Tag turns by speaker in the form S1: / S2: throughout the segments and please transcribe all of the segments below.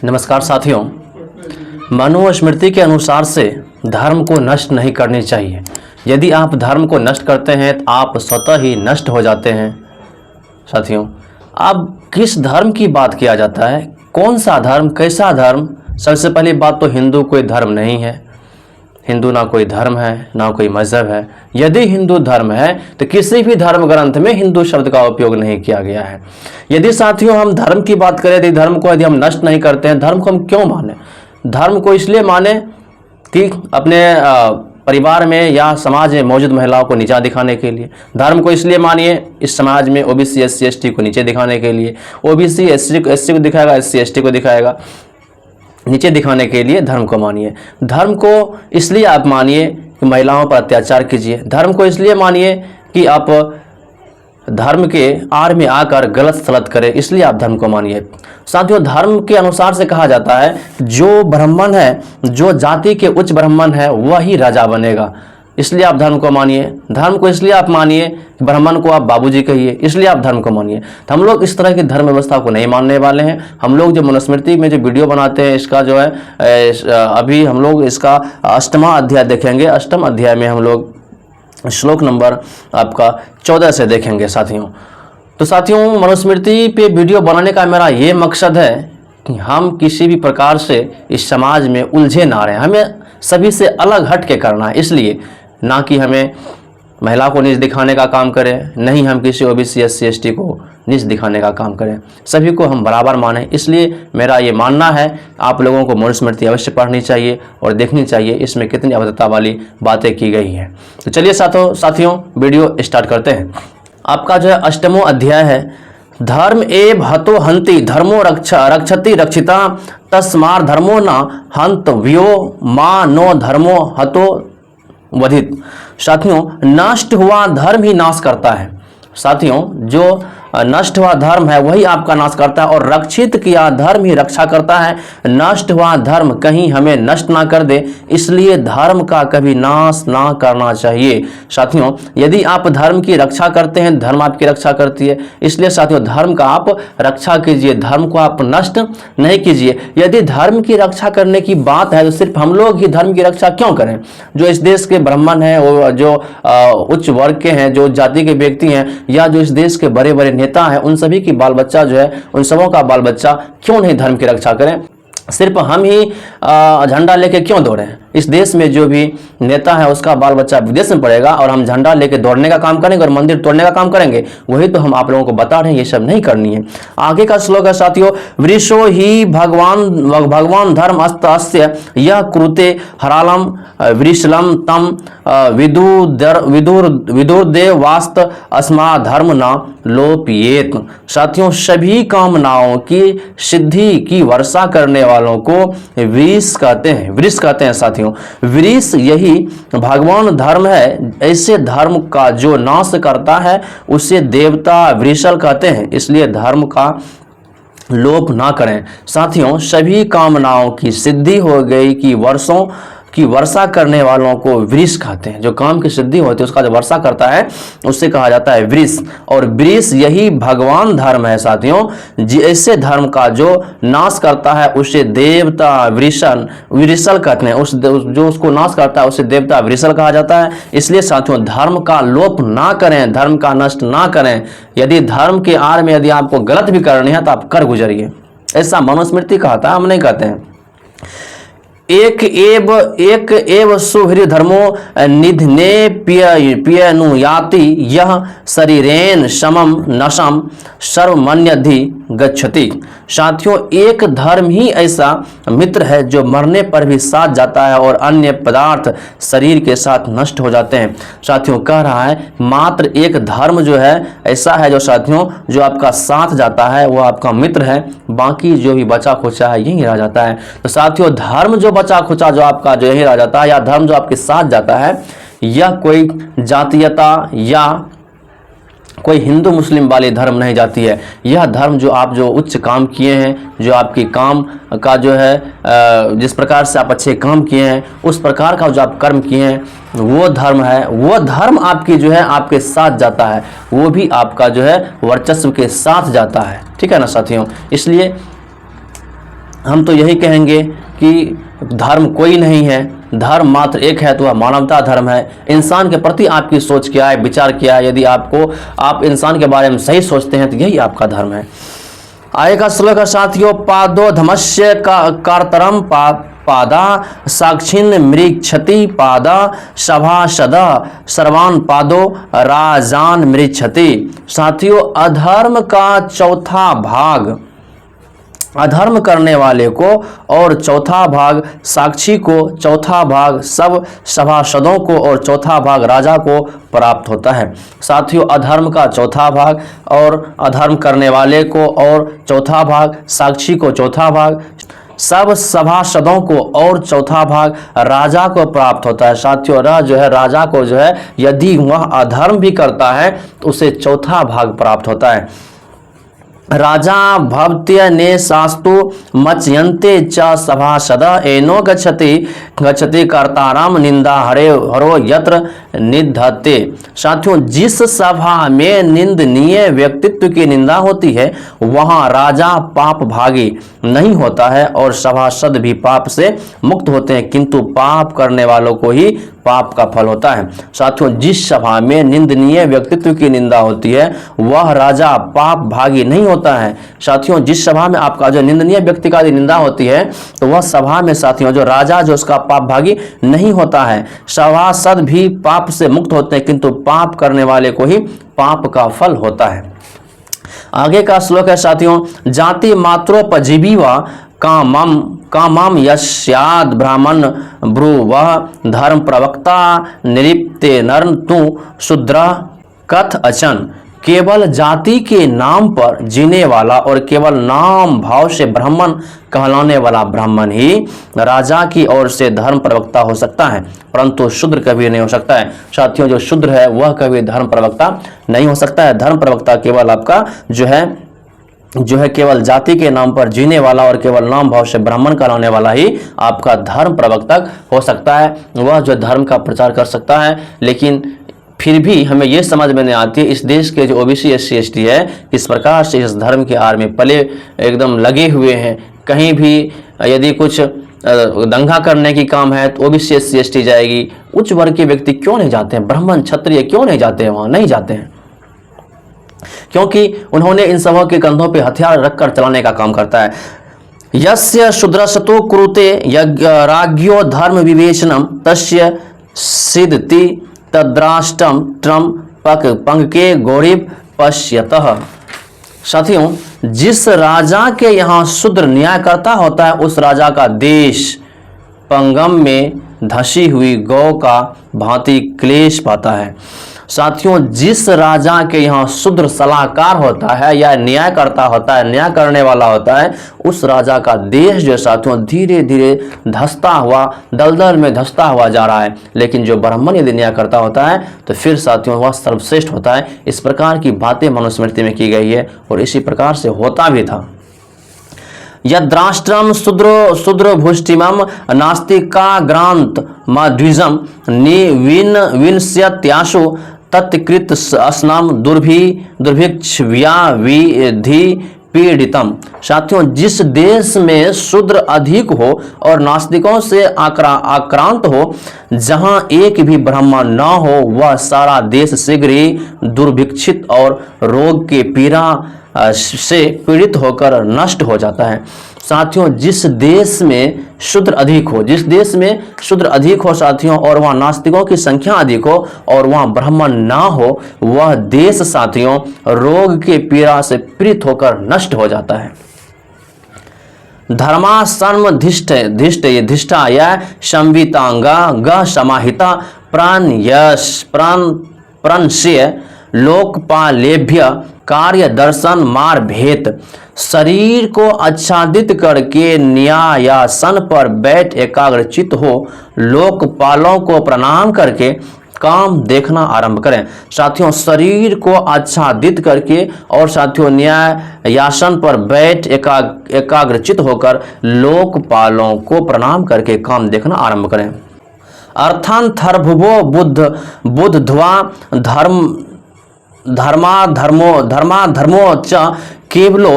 S1: नमस्कार साथियों, मनुस्मृति के अनुसार से धर्म को नष्ट नहीं करनी चाहिए। यदि आप धर्म को नष्ट करते हैं तो आप स्वतः ही नष्ट हो जाते हैं। साथियों, अब किस धर्म की बात किया जाता है, कौन सा धर्म, कैसा धर्म? सबसे पहली बात तो हिंदू कोई धर्म नहीं है। हिंदू ना कोई धर्म है, ना कोई मज़हब है। यदि हिंदू धर्म है तो किसी भी धर्म ग्रंथ में हिंदू शब्द का उपयोग नहीं किया गया है। यदि साथियों हम धर्म की बात करें तो धर्म को यदि हम नष्ट नहीं करते हैं, धर्म को हम क्यों माने? धर्म को इसलिए माने कि अपने परिवार में या समाज में मौजूद महिलाओं को नीचा दिखाने के लिए। धर्म को इसलिए मानिए इस समाज में ओबीसी एससी एसटी को नीचे दिखाने के लिए। ओबीसी एससी को दिखाएगा, एससी एसटी को दिखाएगा, नीचे दिखाने के लिए धर्म को मानिए। धर्म को इसलिए आप मानिए कि महिलाओं पर अत्याचार कीजिए। धर्म को इसलिए मानिए कि आप धर्म के आड़ में आकर गलत सलत करें, इसलिए आप धर्म को मानिए। साथियों, धर्म के अनुसार से कहा जाता है जो ब्राह्मण है, जो जाति के उच्च ब्राह्मण है, वही राजा बनेगा, इसलिए आप धर्म को मानिए। धर्म को इसलिए आप मानिए, ब्राह्मण को आप बाबूजी कहिए, इसलिए आप धर्म को मानिए। तो हम लोग इस तरह की धर्म व्यवस्था को नहीं मानने वाले हैं। हम लोग जो मनुस्मृति में जो वीडियो बनाते हैं, इसका जो है अभी हम लोग इसका 8वां अध्याय देखेंगे। 8वें अध्याय में हम लोग श्लोक नंबर आपका 14 से देखेंगे साथियों। तो साथियों, मनुस्मृति पे वीडियो बनाने का मेरा ये मकसद है कि हम किसी भी प्रकार से इस समाज में उलझे ना रहें। हमें सभी से अलग हट के करना है, इसलिए ना कि हमें महिला को नीच दिखाने का काम करें, नहीं हम किसी ओबीसी एससी एसटी को नीच दिखाने का काम करें। सभी को हम बराबर मानें। इसलिए मेरा ये मानना है आप लोगों को मनुस्मृति अवश्य पढ़नी चाहिए और देखनी चाहिए, इसमें कितनी अभद्रता वाली बातें की गई हैं। तो चलिए साथियों वीडियो स्टार्ट करते हैं। आपका जो है 8वां अध्याय है, धर्म एव हतो हंति धर्मो रक्षति रक्षिता तस्मार धर्मो न हंत व्यो मां नो धर्मो हतो वधित। साथियों, नष्ट हुआ धर्म ही नाश करता है। साथियों, जो नष्ट हुआ धर्म है वही आपका नाश करता है, और रक्षित किया धर्म ही रक्षा करता है। नष्ट हुआ धर्म कहीं हमें नष्ट ना कर दे, इसलिए धर्म का कभी नाश ना करना चाहिए। साथियों, यदि आप धर्म की रक्षा करते हैं, धर्म आपकी रक्षा करती है, इसलिए साथियों धर्म का आप रक्षा कीजिए, धर्म को आप नष्ट नहीं कीजिए। यदि धर्म की रक्षा करने की बात है तो सिर्फ हम लोग ही धर्म की रक्षा क्यों करें? जो इस देश के ब्राह्मण हैं, वो जो उच्च वर्ग के हैं, जो जाति के व्यक्ति हैं, या जो इस देश के बड़े बड़े नेता है, उन सभी की बाल बच्चा जो है, उन सबों का बाल बच्चा क्यों नहीं धर्म की रक्षा करें? सिर्फ हम ही झंडा लेके क्यों दौड़ें? इस देश में जो भी नेता है उसका बाल बच्चा विदेश में पड़ेगा और हम झंडा लेके दौड़ने का काम करेंगे और मंदिर तोड़ने का काम करेंगे। वही तो हम आप लोगों को बता रहे हैं, ये सब नहीं करनी है। आगे का श्लोक है साथियों, वृषो ही भगवान धर्म अस्य यह कृते हरालम वृषलम तम विदुर्देव वास्त अस्मा धर्म न लोपियेत। साथियों, सभी कामनाओं की सिद्धि की वर्षा करने वालों को वृष कहते हैं। वृष कहते हैं साथियों, वृष यही भगवान धर्म है। ऐसे धर्म का जो नाश करता है उसे देवता वृषल कहते हैं, इसलिए धर्म का लोप ना करें। साथियों, सभी कामनाओं की सिद्धि हो गई कि वर्षों की वर्षा करने वालों को वृष कहते हैं। जो काम की सिद्धि होती है उसका जो वर्षा करता है उससे कहा जाता है वृष, और वृष यही भगवान धर्म है। साथियों, ऐसे धर्म का जो नाश करता है उसे देवता वृषल कहते हैं। जो उसको नाश करता है उसे देवता वृषल कहा जाता है। इसलिए साथियों, धर्म का लोप ना करें, धर्म का नष्ट ना करें। यदि धर्म के आड़ में यदि आपको गलत भी करनी है तो आप कर गुजरिए, ऐसा मनुस्मृति कहता है, हम नहीं कहते हैं। एक एव सुहृद धर्मो निधने पियनुयाति यह शरीरेन समम नशम सर्वमन्यधि गच्छति। साथियों, एक धर्म ही ऐसा मित्र है जो मरने पर भी साथ जाता है और अन्य पदार्थ शरीर के साथ नष्ट हो जाते हैं। साथियों, कह रहा है मात्र एक धर्म जो है ऐसा है जो साथियों जो आपका साथ जाता है वो आपका मित्र है, बाकी जो भी बचा खुचा है यही रह जाता है। तो साथियों, धर्म जो बचा खुचा जो आपका जो यही रह जाता है, या धर्म जो आपके साथ जाता है, यह कोई जातीयता या कोई हिंदू मुस्लिम वाली धर्म नहीं जाती है। यह धर्म जो आप जो उच्च काम किए हैं, जो आपकी काम का जो है जिस प्रकार से आप अच्छे काम किए हैं, उस प्रकार का जो आप कर्म किए हैं वो धर्म है। वो धर्म आपकी जो है आपके साथ जाता है, वो भी आपका जो है वर्चस्व के साथ जाता है। ठीक है ना साथियों, इसलिए हम तो यही कहेंगे कि धर्म कोई नहीं है, धर्म मात्र एक है, तो वह मानवता धर्म है। इंसान के प्रति आपकी सोच क्या है, विचार क्या है, यदि आप इंसान के बारे में सही सोचते हैं तो यही आपका धर्म है। आगे का श्लोक है साथियों, पादो धमस्य कार्तरम पादा साक्षिन मृक्षति पादा सभासद सर्वान पादो राजान मृक्षति। साथियों, अधर्म का चौथा भाग अधर्म करने वाले को और चौथा भाग साक्षी को, चौथा भाग सब सभासदों को और चौथा भाग राजा को प्राप्त होता है। साथियों, अधर्म का चौथा भाग और अधर्म करने वाले को और चौथा भाग साक्षी को, चौथा भाग सब सभासदों को और चौथा भाग राजा को प्राप्त होता है। साथियों, राजा को यदि वह अधर्म भी करता है तो उसे चौथा भाग प्राप्त होता है। राजा भवत्य ने शास्तु मच्यन्ते च सभासद एनो गच्छति कर्ताराम निंदा हरो यत्र निधत्ते। साथियों, जिस सभा में निंदनीय व्यक्तित्व की निंदा होती है वहां राजा पाप भागी नहीं होता है और सभासद भी पाप से मुक्त होते हैं, किंतु पाप करने वालों को ही पाप का फल होता है। साथियों, जिस सभा में निंदनीय व्यक्तित्व की निंदा होती है वह राजा पाप भागी नहीं होता है। साथियों, जिस सभा में आपका निंदनीय व्यक्ति का निंदा होती है तो वह सभा में साथियों राजा उसका पाप भागी नहीं होता है। सभासद भी पाप से मुक्त होते हैं, किंतु पाप करने वाले को ही पाप का फल होता है। आगे का श्लोक है साथियों, जाति मात्रोपजीवी व कामम यस्याद ब्राह्मण ब्रुवः धर्म प्रवक्ता निलिप्ते नर तु शूद्र कथ अचन। केवल जाति के नाम पर जीने वाला और केवल नाम भाव से ब्राह्मण कहलाने वाला ब्राह्मण ही राजा की ओर से धर्म प्रवक्ता हो सकता है, परंतु शूद्र कभी नहीं हो सकता है। साथियों, जो शूद्र है वह कभी धर्म प्रवक्ता नहीं हो सकता है। धर्म प्रवक्ता केवल आपका केवल जाति के नाम पर जीने वाला और केवल नाम भाव से ब्राह्मण कहलाने वाला ही आपका धर्म प्रवक्ता हो सकता है। वह धर्म का प्रचार कर सकता है। लेकिन फिर भी हमें यह समझ में नहीं आती है इस देश के जो ओबीसी SC ST है किस प्रकार से इस धर्म के आड़ में पले एकदम लगे हुए हैं। कहीं भी यदि कुछ दंगा करने की काम है तो ओबीसी SC ST जाएगी। उच्च वर्ग के व्यक्ति क्यों नहीं जाते हैं, ब्राह्मण क्षत्रिय क्यों नहीं जाते हैं, वहां नहीं जाते हैं, क्योंकि उन्होंने इन सबों के कंधों पे हथियार रखकर चलाने का काम करता है। यस्य शूद्रसतो कुरुते राज्ञो धर्म विवेचनम तस्य सिद्धति तद्राष्ट्रम ट्रम पंके गौरीव पश्यतः। साथियों, जिस राजा के यहाँ शूद्र न्याय करता होता है उस राजा का देश पंगम में धसी हुई गौ का भांति क्लेश पाता है। साथियों, जिस राजा के यहाँ शूद्र सलाहकार होता है या न्याय करता होता है, न्याय करने वाला होता है, उस राजा का देश जो साथियों धीरे धीरे धंसता हुआ दलदल में धंसता हुआ जा रहा है। लेकिन जो ब्राह्मण यदि न्याय करता होता है तो फिर साथियों वह सर्वश्रेष्ठ होता है। इस प्रकार की बातें मनुस्मृति में की गई है और इसी प्रकार से होता भी था। यद्राष्ट्रम शूद्र भुष्टिमम नास्तिका ग्रांत मध्विजम विंस्यत्याशु तत्कृत अस्नाम दुर्भिक्ष व्याधि पीड़ितम। साथियों, जिस देश में शूद्र अधिक हो और नास्तिकों से आक्रांत हो, जहां एक भी ब्राह्मण न हो, वह सारा देश शीघ्र ही दुर्भिक्षित और रोग के पीड़ा से पीड़ित होकर नष्ट हो जाता है। साथियों, जिस देश में शूद्र अधिक हो साथियों और वहाँ नास्तिकों की संख्या अधिक हो और वहाँ ब्राह्मण ना हो, वह देश साथियों रोग के पीड़ा से पीड़ित होकर नष्ट हो जाता है। धर्मासन्म धिष्ठा या संवितांगा ग समाहिता प्राणस्य लोकपालेभ्य कार्य दर्शन मार भेद। शरीर को आच्छादित करके न्यायासन पर बैठ एकाग्रचित हो लोकपालों को प्रणाम करके काम देखना आरंभ करें। साथियों, शरीर को आच्छादित करके और साथियों न्यायासन पर बैठ एकाग्रचित होकर लोकपालों को प्रणाम करके काम देखना आरंभ करें। अर्थांथर्भुवो बुद्धध्वा धर्मा धर्मो च केवलो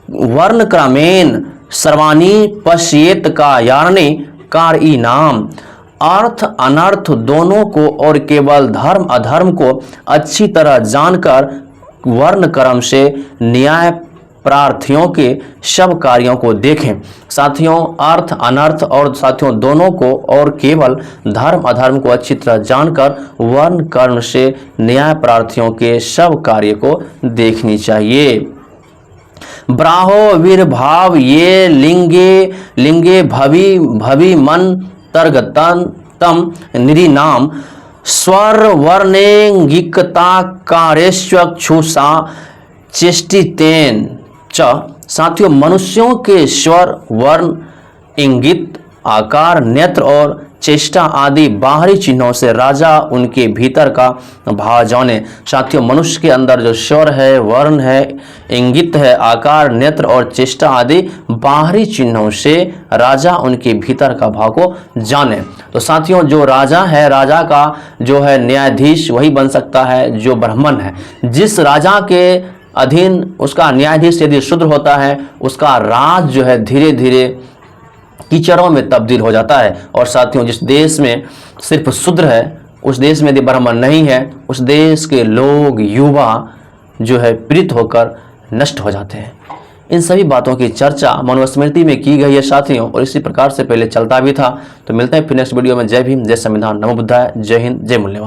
S1: वर्ण क्रमेण सर्वाणी पश्येत का यारणे कार ई नाम। अर्थ अनर्थ दोनों को और केवल धर्म अधर्म को अच्छी तरह जानकर वर्ण कर्म से न्याय प्रार्थियों के सब कार्यों को देखें। साथियों, अर्थ अनर्थ और साथियों दोनों को और केवल धर्म अधर्म को अच्छी तरह जानकर वर्ण कर्म से न्याय प्रार्थियों के सब कार्य को देखनी चाहिए। ब्राहो वीरभाव ये लिंगे लिंगे भवि भवि मन तर्गतन तम निधि नाम। स्वर वर्णेंगिकता कार्यक्षुषा चेष्टितेन च। साथियों, मनुष्यों के स्वर वर्ण इंगित आकार नेत्र और चेष्टा आदि बाहरी चिन्हों से राजा उनके भीतर का भाव जाने। साथियों, मनुष्य के अंदर जो स्वर है, वर्ण है, इंगित है, आकार नेत्र और चेष्टा आदि बाहरी चिन्हों से राजा उनके भीतर का भाव को जाने। तो साथियों, जो राजा है, राजा का जो है न्यायाधीश वही बन सकता है जो ब्राह्मण है। जिस राजा के अधीन उसका न्यायाधीश यदि शूद्र होता है, उसका राज जो है धीरे धीरे कीचड़ों में तब्दील हो जाता है। और साथियों, जिस देश में सिर्फ शूद्र है, उस देश में यदि ब्राह्मण नहीं है, उस देश के लोग, युवा जो है पीड़ित होकर नष्ट हो जाते हैं। इन सभी बातों की चर्चा मनुस्मृति में की गई है साथियों, और इसी प्रकार से पहले चलता भी था। तो मिलते हैं फिर नेक्स्ट वीडियो में। जय भीम, जय संविधान, नमो बुद्धाय, जय हिंद, जय मूल्यवान।